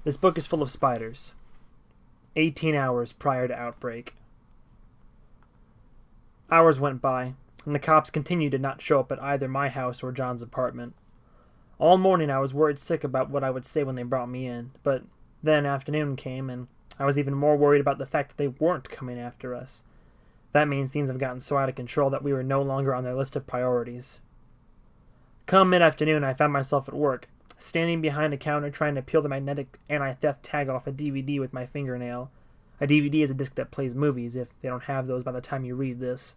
This book is full of spiders. 18 hours prior to Outbreak. Hours went by, and the cops continued to not show up at either my house or John's apartment. All morning I was worried sick about what I would say when they brought me in, but then afternoon came, and I was even more worried about the fact that they weren't coming after us. That means things have gotten so out of control that we were no longer on their list of priorities. Come mid-afternoon, I found myself at work, standing behind a counter trying to peel the magnetic anti-theft tag off a DVD with my fingernail. A DVD is a disc that plays movies, if they don't have those by the time you read this.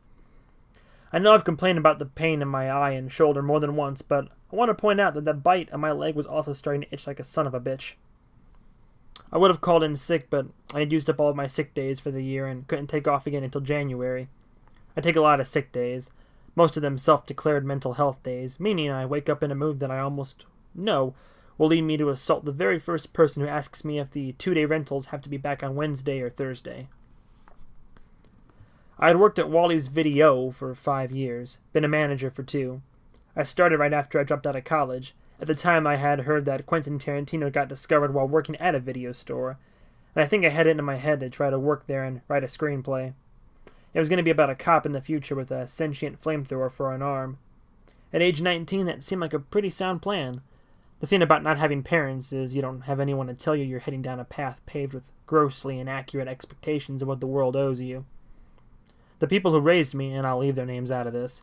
I know I've complained about the pain in my eye and shoulder more than once, but I want to point out that the bite on my leg was also starting to itch like a son of a bitch. I would have called in sick, but I had used up all of my sick days for the year and couldn't take off again until January. I take a lot of sick days, most of them self-declared mental health days, meaning I wake up in a mood that I almost know will lead me to assault the very first person who asks me if the 2-day rentals have to be back on Wednesday or Thursday. I had worked at Wally's Video for 5 years, been a manager for 2. I started right after I dropped out of college. At the time I had heard that Quentin Tarantino got discovered while working at a video store, and I think I had it in my head to try to work there and write a screenplay. It was going to be about a cop in the future with a sentient flamethrower for an arm. At age 19, that seemed like a pretty sound plan. The thing about not having parents is you don't have anyone to tell you you're heading down a path paved with grossly inaccurate expectations of what the world owes you. The people who raised me, and I'll leave their names out of this,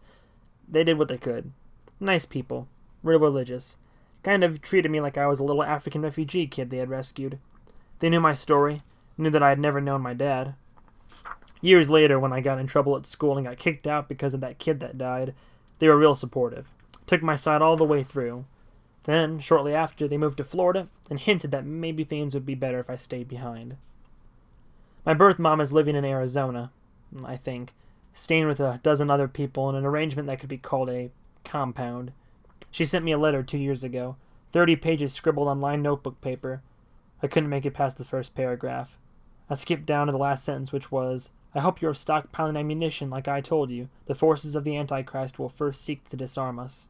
they did what they could. Nice people. Real religious. Kind of treated me like I was a little African refugee kid they had rescued. They knew my story, knew that I had never known my dad. Years later, when I got in trouble at school and got kicked out because of that kid that died, they were real supportive. Took my side all the way through. Then, shortly after, they moved to Florida and hinted that maybe things would be better if I stayed behind. My birth mom is living in Arizona, I think, staying with a dozen other people in an arrangement that could be called a compound. She sent me a letter 2 years ago, 30 pages scribbled on lined notebook paper. I couldn't make it past the first paragraph. I skipped down to the last sentence, which was, "I hope you are stockpiling ammunition like I told you. The forces of the Antichrist will first seek to disarm us."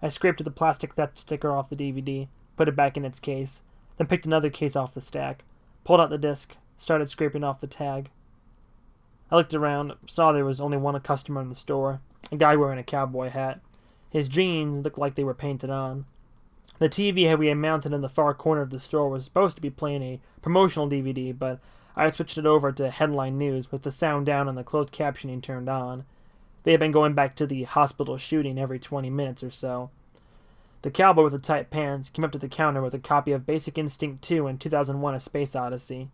I scraped the plastic theft sticker off the DVD, put it back in its case, then picked another case off the stack, pulled out the disc, started scraping off the tag. I looked around, saw there was only one customer in the store, a guy wearing a cowboy hat. His jeans looked like they were painted on. The TV we had mounted in the far corner of the store was supposed to be playing a promotional DVD, but I had switched it over to headline news with the sound down and the closed captioning turned on. They had been going back to the hospital shooting every 20 minutes or so. The cowboy with the tight pants came up to the counter with a copy of Basic Instinct 2 and 2001: A Space Odyssey.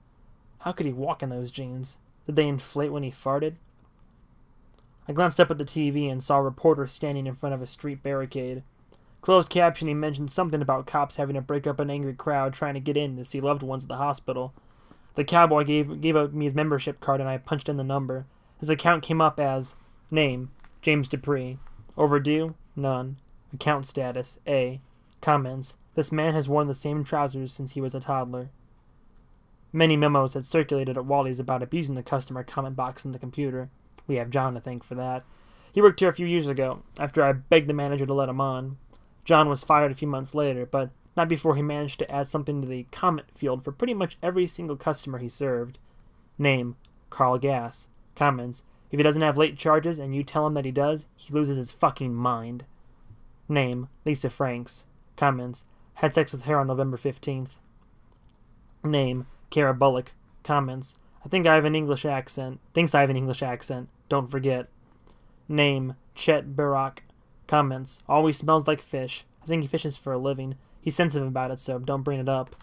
How could he walk in those jeans? Did they inflate when he farted? I glanced up at the TV and saw a reporter standing in front of a street barricade. Closed captioning mentioned something about cops having to break up an angry crowd trying to get in to see loved ones at the hospital. The cowboy gave me his membership card and I punched in the number. His account came up as name, James Dupree. Overdue? None. Account status, A. Comments, this man has worn the same trousers since he was a toddler. Many memos had circulated at Wally's about abusing the customer comment box in the computer. We have John to thank for that. He worked here a few years ago, after I begged the manager to let him on. John was fired a few months later, but not before he managed to add something to the comment field for pretty much every single customer he served. Name, Carl Gass. Comments, if he doesn't have late charges and you tell him that he does, he loses his fucking mind. Name, Lisa Franks. Comments, had sex with her on November 15th. Name, Kara Bullock. Comments, I think I have an English accent. Thinks I have an English accent. Don't forget. Name, Chet Barak. Comments, always smells like fish. I think he fishes for a living. He's sensitive about it, so don't bring it up.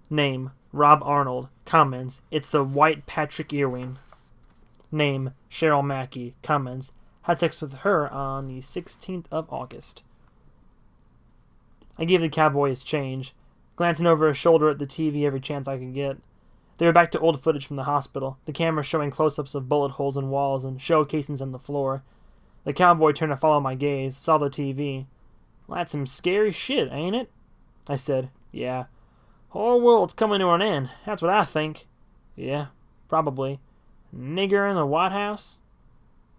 Name, Rob Arnold. Comments, it's the white Patrick Ewing. Name, Cheryl Mackey. Comments, had sex with her on the 16th of August. I gave the cowboy his change, glancing over his shoulder at the TV every chance I could get. They were back to old footage from the hospital, the camera showing close-ups of bullet holes in walls and shell casings on the floor. The cowboy turned to follow my gaze, saw the TV. "Well, that's some scary shit, ain't it?" I said, "Yeah." "Whole world's coming to an end, that's what I think." "Yeah, probably." "Nigger in the White House?"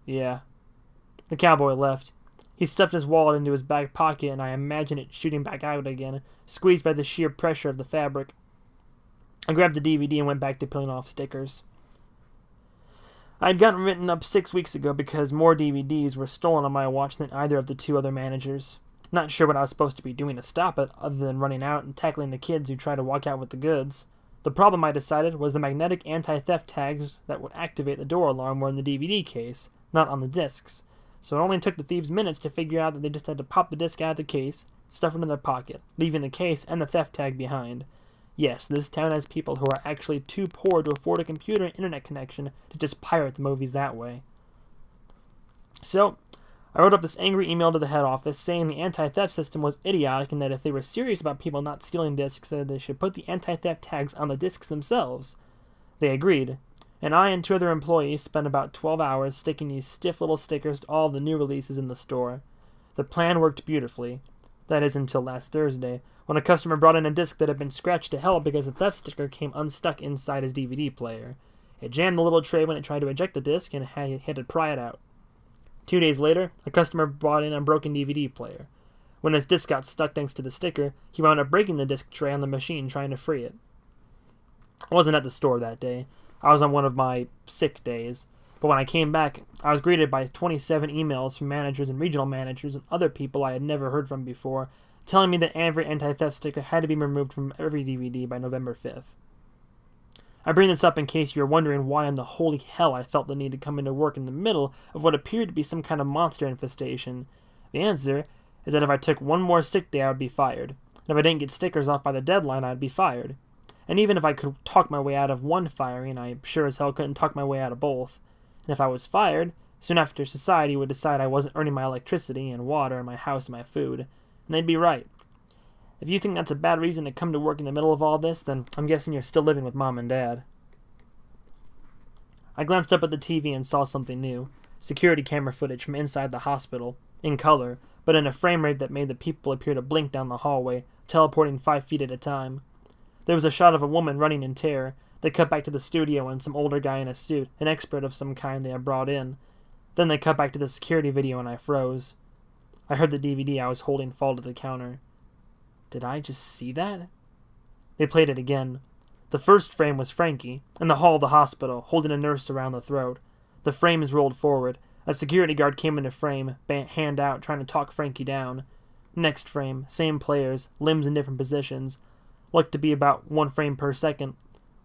"Yeah." The cowboy left. He stuffed his wallet into his back pocket, and I imagine it shooting back out again, squeezed by the sheer pressure of the fabric. I grabbed the DVD and went back to peeling off stickers. I had gotten written up 6 weeks ago because more DVDs were stolen on my watch than either of the two other managers. Not sure what I was supposed to be doing to stop it, other than running out and tackling the kids who tried to walk out with the goods. The problem, I decided, was the magnetic anti-theft tags that would activate the door alarm were in the DVD case, not on the discs. So it only took the thieves minutes to figure out that they just had to pop the disc out of the case, stuff it in their pocket, leaving the case and the theft tag behind. Yes, this town has people who are actually too poor to afford a computer and internet connection to just pirate the movies that way. So, I wrote up this angry email to the head office saying the anti-theft system was idiotic and that if they were serious about people not stealing discs, that they should put the anti-theft tags on the discs themselves. They agreed, and I and 2 other employees spent about 12 hours sticking these stiff little stickers to all the new releases in the store. The plan worked beautifully. That is until last Thursday, when a customer brought in a disc that had been scratched to hell because the theft sticker came unstuck inside his DVD player. It jammed the little tray when it tried to eject the disc and had to pry it out. 2 days later, a customer brought in a broken DVD player. When his disc got stuck thanks to the sticker, he wound up breaking the disc tray on the machine trying to free it. I wasn't at the store that day. I was on one of my sick days. But when I came back, I was greeted by 27 emails from managers and regional managers and other people I had never heard from before, telling me that every anti-theft sticker had to be removed from every DVD by November 5th. I bring this up in case you're wondering why in the holy hell I felt the need to come into work in the middle of what appeared to be some kind of monster infestation. The answer is that if I took one more sick day, I would be fired. And if I didn't get stickers off by the deadline, I'd be fired. And even if I could talk my way out of one firing, I sure as hell couldn't talk my way out of both. And if I was fired, soon after society would decide I wasn't earning my electricity and water and my house and my food. And they'd be right. If you think that's a bad reason to come to work in the middle of all this, then I'm guessing you're still living with Mom and Dad. I glanced up at the TV and saw something new. Security camera footage from inside the hospital, in color, but in a frame rate that made the people appear to blink down the hallway, teleporting 5 feet at a time. There was a shot of a woman running in terror. They cut back to the studio and some older guy in a suit, an expert of some kind they had brought in. Then they cut back to the security video and I froze. I heard the DVD I was holding fall to the counter. Did I just see that? They played it again. The first frame was Frankie, in the hall of the hospital, holding a nurse around the throat. The frames rolled forward. A security guard came into frame, hand out, trying to talk Frankie down. Next frame, same players, limbs in different positions. Looked to be about 1 frame per second.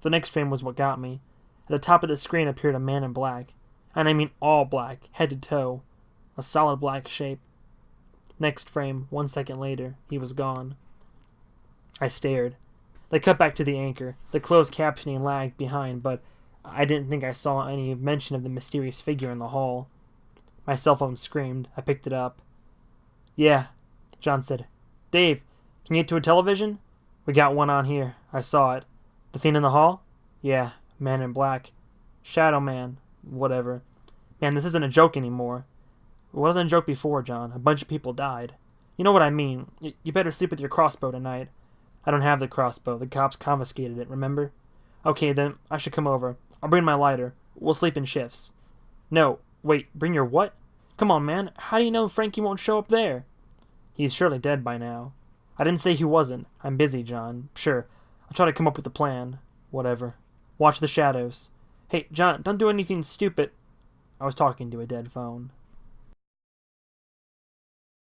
The next frame was what got me. At the top of the screen appeared a man in black. And I mean all black, head to toe. A solid black shape. Next frame, 1 second later, he was gone. I stared. They cut back to the anchor. The closed captioning lagged behind, but I didn't think I saw any mention of the mysterious figure in the hall. My cell phone screamed. I picked it up. Yeah, John said. Dave, can you get to a television? We got one on here. I saw it. The thing in the hall? Yeah, man in black. Shadow man. Whatever. Man, this isn't a joke anymore. It wasn't a joke before, John. A bunch of people died. You know what I mean. You better sleep with your crossbow tonight. I don't have the crossbow. The cops confiscated it, remember? Okay, then I should come over. I'll bring my lighter. We'll sleep in shifts. No, wait, bring your what? Come on, man. How do you know Frankie won't show up there? He's surely dead by now. I didn't say he wasn't. I'm busy, John. Sure. I'll try to come up with a plan. Whatever. Watch the shadows. Hey, John, don't do anything stupid. I was talking to a dead phone.